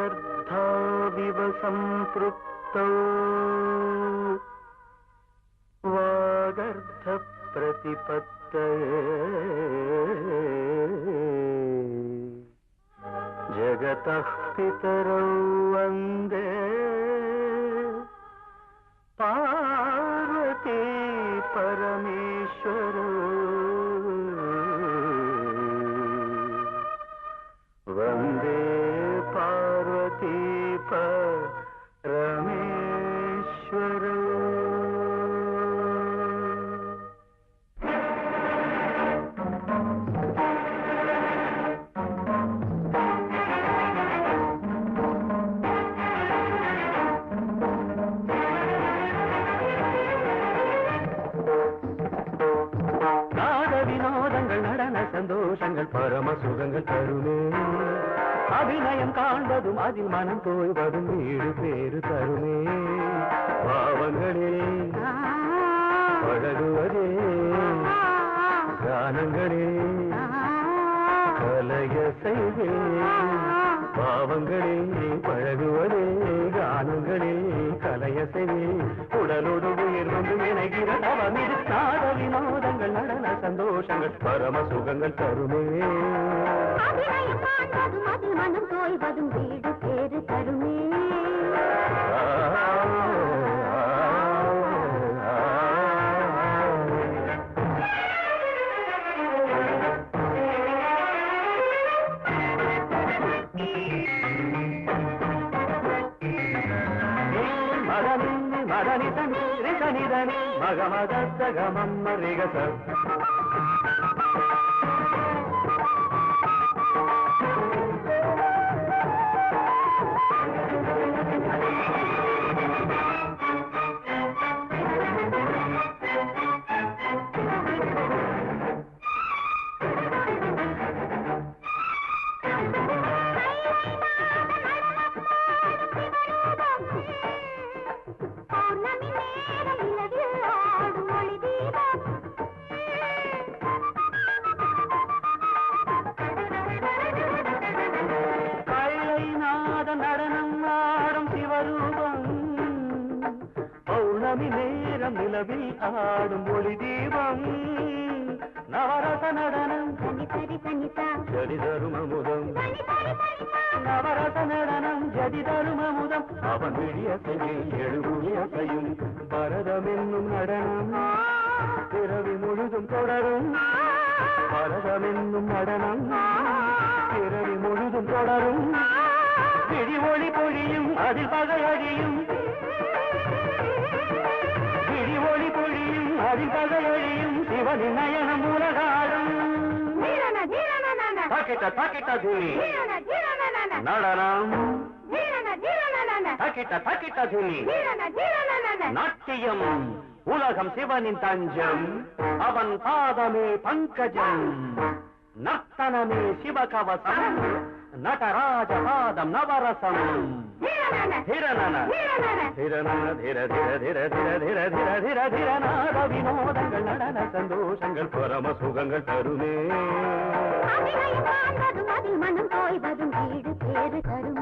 वागर्धाविव सम्पृक्तौ वागर्धप्रतिपत्तये जगतः पितरौ वन्दे पार्वती परमेश्वरौ वन्दे पार्वती परमेश्वरौ। சந்தோஷங்கள் பரம சுகங்கள் தருமே அபிநயம் காண்பதும் அதில் மனம் தோய்வதும் வீடு பேரு தருமே பாவங்களே பழகுவதே கானங்களே கலைய செய்தே பாவங்களே பழகுவதே கானங்களே கலைய செய்தே உடலோடு உயிர் வந்து இணைகிற அவமிரு நாட வினோதங்கள் நடன சந்தோஷங்கள் பரம சுகங்கள் தருமே மனம் தோய்வதும் வீடு பேரு தருமே மகமதத்தகமம் ரிகச நிலவில் ஆடும் ஒளி தீபம் நவரச நடனம் ஜதி தரும் அமுதம் நவரச நடனம் ஜதி தரும் அமுதம் அவன் விழியசையை எழுபுயசையும் பரதம் என்னும் நடனம் பிறவி முழுதும் தொடரும் பரதம் என்னும் நடனம் பிறவி முழுதும் தொடரும் விழி ஒளி பொழியும் அதில் பகை அழியும் ஒளி பொழியும் அதில் பகையொழியும் சிவனின் நயனம் உலகாடும் தாக்கிட்ட தாக்கிட்ட தூளி நடனம் தாக்கிட்ட தாக்கிட்ட தூளி நாட்டியம் உலகம் சிவனின் தஞ்சம் அவன் பாதமே பங்கஜம் நர்த்தனமே சிவகவசம் நடராஜ பாதம் நவரசம் வினோதங்கள் நடன சந்தோஷங்கள் பரம சுகங்கள் தருமே மனம் தோய்வதும் வீடு பேரு தருமே